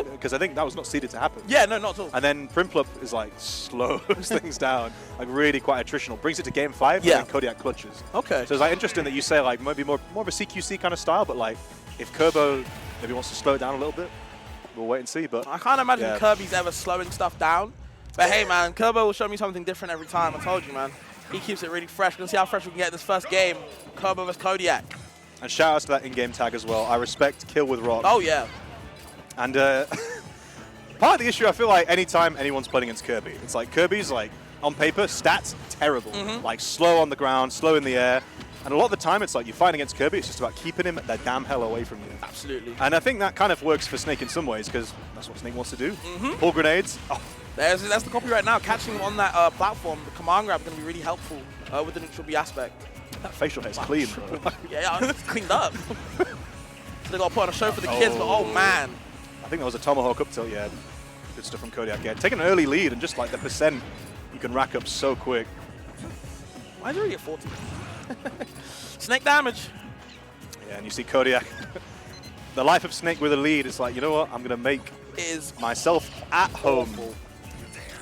Okay. Because I think that was not seeded to happen. Yeah, no, not at all. And then Primplup is like slows things down, like really quite attritional. Brings it to game 5, Yeah. and then Kodiak clutches. Okay. So it's like interesting that you say like maybe more of a CQC kind of style, but like if Kirb0 maybe wants to slow it down a little bit, we'll wait and see. But I can't imagine yeah. Kirby's ever slowing stuff down. But hey, man, Kirb0 will show me something different every time. I told you, man. He keeps it really fresh. We're going to see how fresh we can get in this first game. Kirb0 vs Kodiak. And shout out to that in-game tag as well. I respect Kill with Rock. Oh, yeah. And part of the issue, I feel like anytime anyone's playing against Kirby, it's like Kirby's like, on paper, stats terrible. Like slow on the ground, slow in the air. And a lot of the time, it's like you fight against Kirby, it's just about keeping him the damn hell away from you. Absolutely. And I think that kind of works for Snake in some ways, because that's what Snake wants to do. Pull grenades. Oh. That's the copy right now. Catching him on that platform, the command grab is going to be really helpful with the neutral B aspect. That facial hair's clean, bro. Yeah, it's cleaned up. So they got to put on a show for the kids, but oh man. I think that was a tomahawk up tilt, yeah. Good stuff from Kodiak. Yeah, taking an early lead and just like the percent you can rack up so quick. Why is he already at 40? Snake damage. Yeah, and you see Kodiak. The life of Snake with a lead is like, you know what, I'm going to make myself at home. Awful.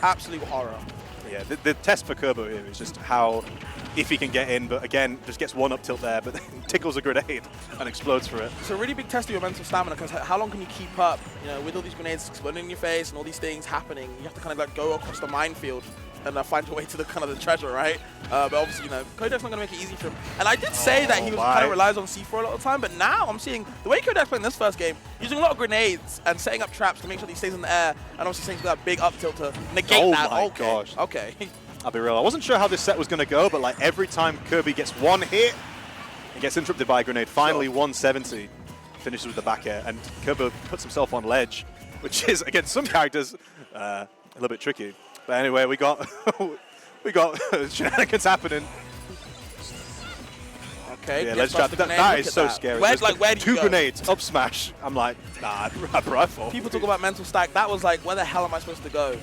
Absolute horror. Yeah, the test for Kirby here is just how, if he can get in, but again, just gets one up tilt there, but then tickles a grenade and explodes for it. It's a really big test of your mental stamina, because how long can you keep up, you know, with all these grenades exploding in your face and all these things happening? You have to kind of like go across the minefield and find your way to the kind of the treasure, right? But obviously, you know, Kodiak's not going to make it easy for him. And I did say that he was kind of relies on C4 a lot of the time, but now I'm seeing the way Kodiak's playing this first game, using a lot of grenades and setting up traps to make sure that he stays in the air, and obviously staying that big up tilt to negate that. Oh my gosh. Okay. I'll be real, I wasn't sure how this set was going to go, but like every time Kirby gets one hit, he gets interrupted by a grenade. Finally, 170 finishes with the back air, and Kirby puts himself on ledge, which is, against some characters, a little bit tricky. But anyway, we got shenanigans happening. Okay, yeah, let's drop. That is so scary. Where do you Two go? grenades, up smash. I'm like, nah, bro, I fall. People talk about mental stack. That was like, where the hell am I supposed to go?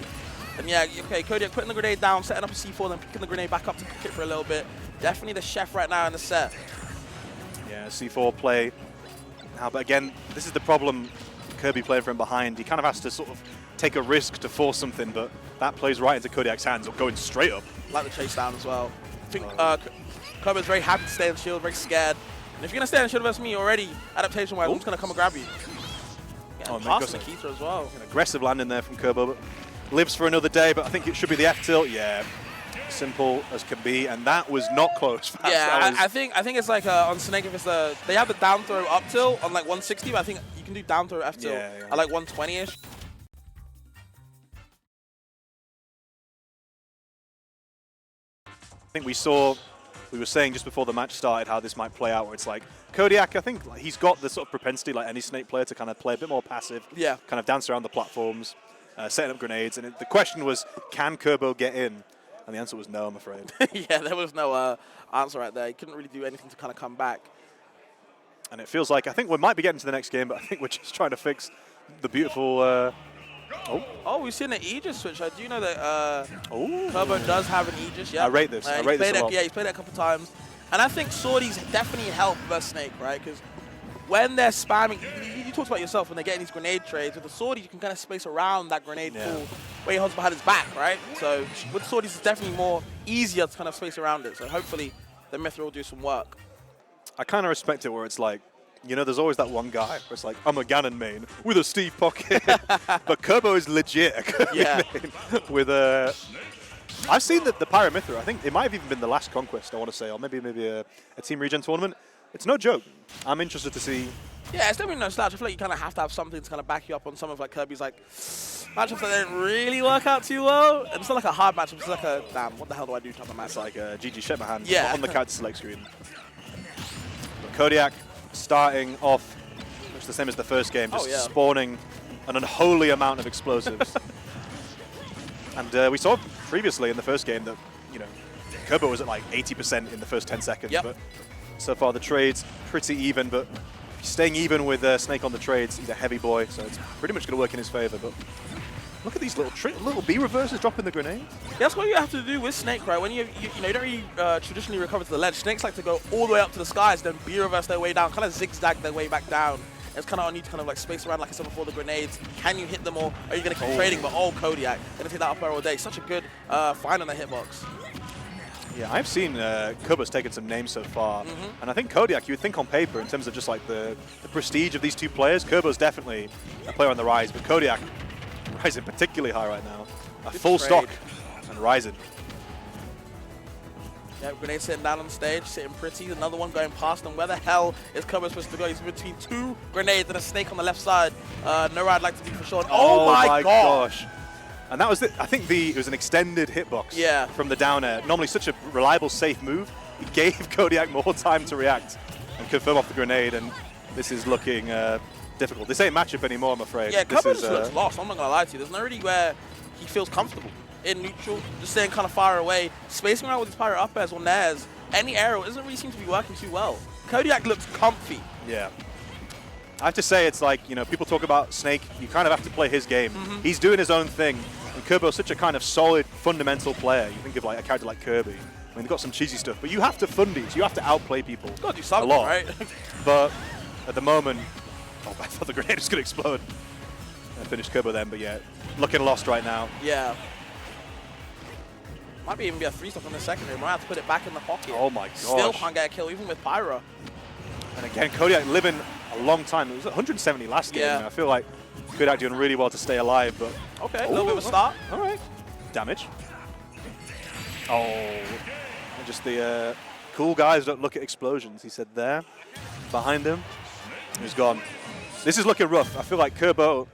And yeah, okay, Kodiak putting the grenade down, setting up a C4, then picking the grenade back up to cook it for a little bit. Definitely the chef right now in the set. Yeah, C4 play. Now, but again, this is the problem. Kirby playing from behind. He kind of has to sort of take a risk to force something, but that plays right into Kodiak's hands, going straight up. Like the chase down as well. I think Kirby is very happy to stay in shield, very scared. And if you're going to stay in shield versus me already, adaptation-wise, I'm just going to come and grab you. Yeah, and pass Nikita as well. An aggressive landing there from Kirby, but lives for another day, but I think it should be the F tilt. Yeah, simple as can be, and that was not close. Yeah, I think it's like on Snake, if it's they have the down throw up tilt on like 160, but I think you can do down throw F tilt at like 120-ish. I think we were saying just before the match started how this might play out, where it's like Kodiak, I think he's got the sort of propensity like any Snake player to kind of play a bit more passive, kind of dance around the platforms, setting up grenades, and the question was, can Kirby get in? And the answer was no, I'm afraid. Yeah, there was no answer right there. He couldn't really do anything to kind of come back. And it feels like, I think we might be getting to the next game, but I think we're just trying to fix the beautiful... Oh, we've seen an Aegis switch. I do know that Kirby does have an Aegis. Yeah, I rate this. I rate this a lot. Yeah, he's played it a couple times. And I think Swordies definitely help versus Snake, right? Because when they're spamming, you talked about yourself, when they're getting these grenade trades, with the Swordies, you can kind of space around that grenade pool where he holds behind his back, right? So with Swordies, it's definitely more easier to kind of space around it. So hopefully the Mithril will do some work. I kind of respect it where it's like, you know, there's always that one guy where it's like, I'm a Ganon main with a Steve pocket. But Kirby is legit a Kirby main with a... I've seen the Pyro Mithril. I think it might have even been the last Conquest, I want to say, or maybe a Team Regen tournament. It's no joke. I'm interested to see... Yeah, it's definitely no slouch. I feel like you kind of have to have something to kind of back you up on some of like Kirby's like matchups that didn't really work out too well. And it's not like a hard matchup. It's like a, damn, what the hell do I do type of match? It's like a GG Shemahan on the character select screen. But Kodiak starting off much the same as the first game, just spawning an unholy amount of explosives. And we saw previously in the first game that, you know, Kirby was at like 80% in the first 10 seconds. But so far the trade's pretty even, but staying even with Snake on the trades, he's a heavy boy, so it's pretty much going to work in his favor. But look at these little B reverses dropping the grenades. Yeah, that's what you have to do with Snake, right? When you don't really traditionally recover to the ledge. Snakes like to go all the way up to the skies, then B reverse their way down, kind of zigzag their way back down It's kind of on you to kind of like space around, like I said before, the grenades. Can you hit them all? Are you going to keep trading? But Kodiak, going to take that up air all day. Such a good find on the hitbox. Yeah, I've seen Kirby's taken some names so far, and I think Kodiak, you would think on paper, in terms of just like the prestige of these two players, Kirby's definitely a player on the rise, but Kodiak rising particularly high right now. A full stock and rising. Yeah, grenade sitting down on stage, sitting pretty. Another one going past him. Where the hell is Kirby supposed to go? He's between two grenades and a snake on the left side. No, I'd like to be for sure. Oh my gosh. And that was, I think it was an extended hitbox from the down air. Normally such a reliable, safe move. It gave Kodiak more time to react and confirm off the grenade, and this is looking difficult. This ain't matchup anymore, I'm afraid. Yeah, Kirby just looks lost, I'm not going to lie to you. There's no really where he feels comfortable. In neutral, just staying kind of far away, spacing around with his pirate up airs or nairs. Any arrow doesn't really seem to be working too well. Kodiak looks comfy. Yeah. I have to say, it's like, you know, people talk about Snake, you kind of have to play his game. He's doing his own thing, and Kirby is such a kind of solid, fundamental player. You think of like a character like Kirby. I mean, they've got some cheesy stuff, but you have to fund these. You have to outplay people. Got to do something, a lot. right? But at the moment, I thought the grenade was going to explode. I finished Kirby then, but yeah, looking lost right now. Yeah. Might even be a 3-stop on the secondary. Might have to put it back in the pocket. Oh my gosh. Still can't get a kill, even with Pyra. And again, Kodiak living a long time. It was 170 last game. I feel like Kodiak doing really well to stay alive, but... Okay, a little bit of a start. All right. Damage. Oh. And just the cool guys don't look at explosions, he said there. Behind him. He's gone. This is looking rough. I feel like Kirb0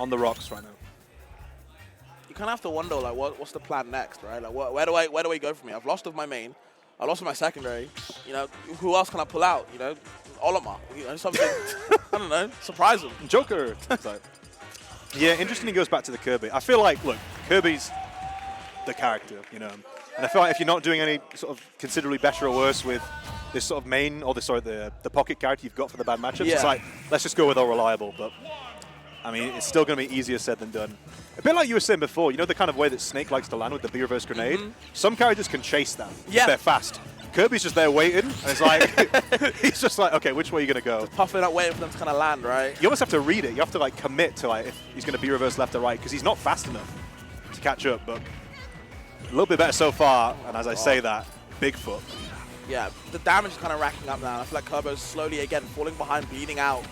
on the rocks right now. You kind of have to wonder, like, what's the plan next, right? Like, where do I go from here? I've lost with my main. I lost with my secondary. You know, who else can I pull out? You know, Olimar. You know, something. I don't know. Surprise him. Joker. Yeah, interesting. He goes back to the Kirby. I feel like, look, Kirby's the character, you know, and I feel like if you're not doing any sort of considerably better or worse with this sort of main or the pocket character you've got for the bad matchups, it's like let's just go with all reliable. But I mean, it's still going to be easier said than done. A bit like you were saying before, you know the kind of way that Snake likes to land with the B reverse grenade? Some characters can chase that if they're fast. Kirby's just there waiting, and it's like, he's just like, okay, which way are you going to go? Just puffing up, waiting for them to kind of land, right? You almost have to read it. You have to like commit to like if he's going to B reverse left or right, because he's not fast enough to catch up, but a little bit better so far, and as I say that, Bigfoot. Yeah, the damage is kind of racking up now. I feel like Kirby slowly, again, falling behind, bleeding out.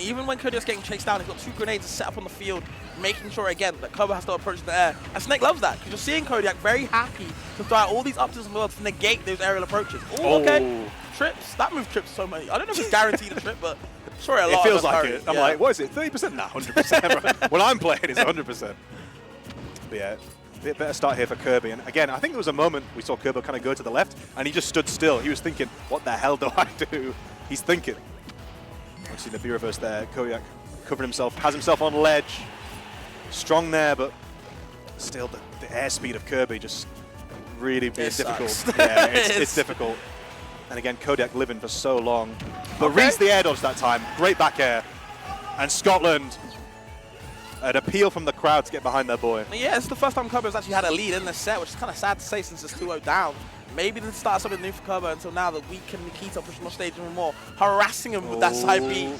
Even when Kodiak's getting chased down, he's got 2 grenades set up on the field, making sure, again, that Kirby has to approach the air. And Snake loves that, because you're seeing Kodiak very happy to throw out all these up tilts in the world to negate those aerial approaches. Ooh, okay. Trips. That move trips so many. I don't know if it's guaranteed a trip, but sure a lot. It feels like it. I'm like, what is it, 30%? Nah, 100%. When I'm playing, it's 100%. But yeah, a bit better start here for Kirby. And again, I think there was a moment we saw Kirby kind of go to the left, and he just stood still. He was thinking, what the hell do I do? He's thinking. Obviously the B reverse there. Kodiak covered himself, has himself on ledge. Strong there, but still the airspeed of Kirby just really being difficult. Yeah, it's difficult. And again, Kodiak living for so long. But reads the air dodge that time. Great back air. And Scotland, an appeal from the crowd to get behind their boy. Yeah, it's the first time Kirby has actually had a lead in this set, which is kind of sad to say since it's 2-0 down. Maybe the start something new for Kirby until now that we can Nikita push him off stage even more, harassing him with that side B.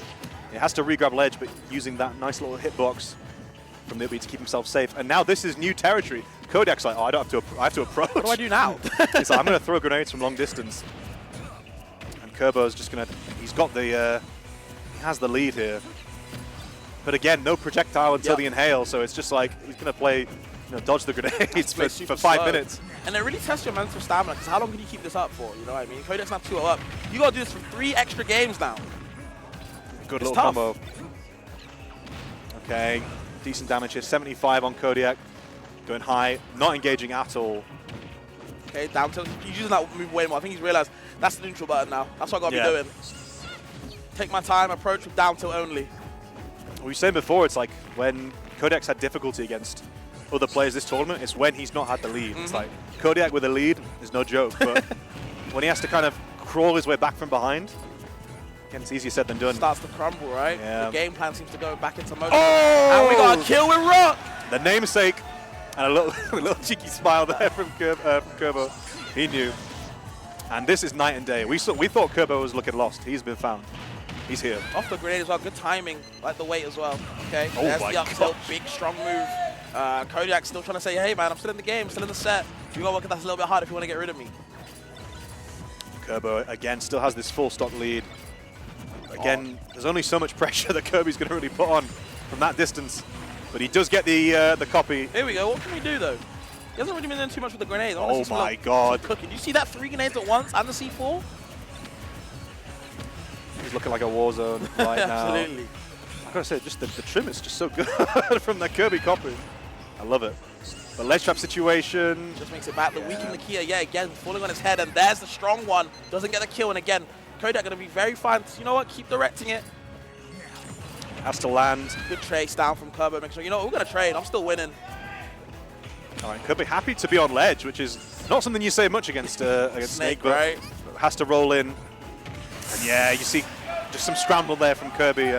It has to re-grab ledge, but using that nice little hitbox from the up B to keep himself safe. And now this is new territory. Kodiak's like, oh, I have to approach. What do I do now? He's like, I'm going to throw grenades from long distance. And Kirby's just going to, he's got the, he has the lead here. But again, no projectile until the inhale, so it's just like, he's going to play, you know, dodge the grenades for 5 minutes. And it really tests your mental stamina, because how long can you keep this up for? You know what I mean? Kodiak's not 2-0 up. You got to do this for 3 extra games now. Good little combo. Okay, decent damage here. 75 on Kodiak. Going high, not engaging at all. Okay, down tilt. He's using that move way more. I think he's realized that's the neutral button now. That's what I've got to be doing. Take my time, approach with down tilt only. We were saying before, it's like when Kodiak's had difficulty against other players this tournament, it's when he's not had the lead. It's like Kodiak with a lead is no joke, but when he has to kind of crawl his way back from behind, again, it's easier said than done. Starts to crumble, right? Yeah. The game plan seems to go back into motion. Oh! And we got a kill with Rock! The namesake, and a little cheeky smile there from Kirb0. He knew. And this is night and day. We thought Kirb0 was looking lost. He's been found. He's here. Off the grenade as well. Good timing. Like the weight as well. Okay. Oh There's my the up tilt. gosh. Big, strong move. Kodiak's still trying to say, hey, man, I'm still in the game, still in the set. You got to work at that a little bit hard if you want to get rid of me. Kirby, again, still has this full stock lead. Again, there's only so much pressure that Kirby's going to really put on from that distance. But he does get the copy. Here we go. What can we do, though? He hasn't really been doing too much with the grenades. Oh my god. Cooking. You see that 3 grenades at once and the C4? He's looking like a war zone right now. Absolutely. I gotta say, just the trim is just so good from that Kirby copy. I love it. The ledge trap situation. Just makes it back. The weak in the Kia, yeah, again, falling on his head. And there's the strong one. Doesn't get the kill. And again, Kodiak going to be very fine. So you know what? Keep directing it. Has to land. Good trace down from Kirby. Make sure, you know what? We're going to trade. I'm still winning. All right, Kirby happy to be on ledge, which is not something you say much against Snake, but right? Has to roll in. And yeah, you see just some scramble there from Kirby,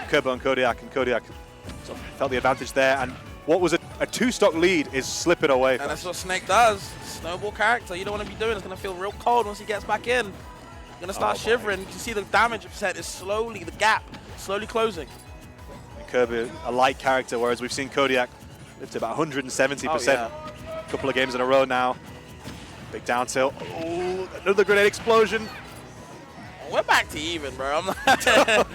Kirby and Kodiak sort of felt the advantage there. And what was a 2-stock lead is slipping away. And that's what Snake does. Snowball character. You don't want to be doing. It's going to feel real cold once he gets back in. Going to start shivering. You can see the damage percent is slowly, the gap, slowly closing. And Kirby, a light character, whereas we've seen Kodiak live to about 170%. Oh, yeah. A couple of games in a row now. Big down tilt. Oh, another grenade explosion. We're back to even, bro. I'm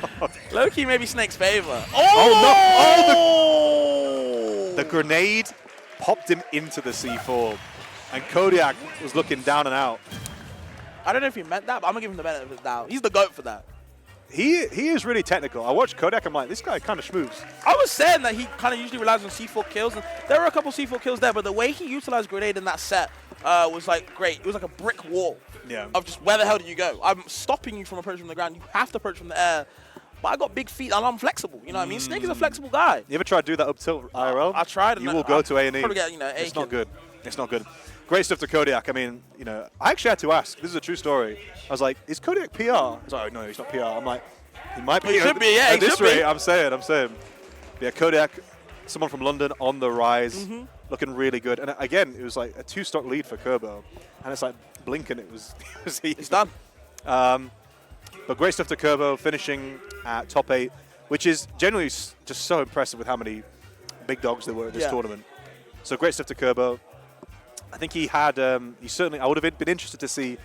low-key maybe Snake's favor. Oh, no! The grenade popped him into the C4. And Kodiak was looking down and out. I don't know if he meant that, but I'm going to give him the benefit of the doubt. He's the GOAT for that. He is really technical. I watched Kodiak, I'm like, this guy kind of schmooves. I was saying that he kind of usually relies on C4 kills. And there were a couple C4 kills there, but the way he utilized grenade in that set was like great. It was like a brick wall of just where the hell do you go? I'm stopping you from approaching from the ground. You have to approach from the air. But I got big feet and I'm flexible. You know what I mean? Snake is a flexible guy. You ever tried to do that up tilt IRL? I tried. You will go to A&E. Probably get, A it's not good. It's not good. Great stuff to Kodiak. I mean, I actually had to ask. This is a true story. I was like, is Kodiak PR? I was like, oh, no, he's not PR. I'm like, he might be. He should be, yeah. At this rate, I'm saying. Yeah, Kodiak, someone from London on the rise, looking really good. And again, it was like a 2-stock lead for Kirb0. And it's like blinking. It was It's done. But great stuff to Kirb0, finishing at top 8, which is generally just so impressive with how many big dogs there were at this tournament. So great stuff to Kirb0. I think he had, I would have been interested to see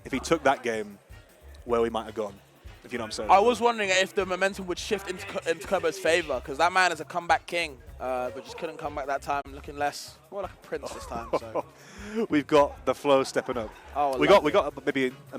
if he took that game where we might have gone, if you know what I'm saying. I was wondering if the momentum would shift into Kirb0's favor, because that man is a comeback king, but just couldn't come back that time, looking more like a prince this time. So. We've got the flow stepping up. Oh, we got maybe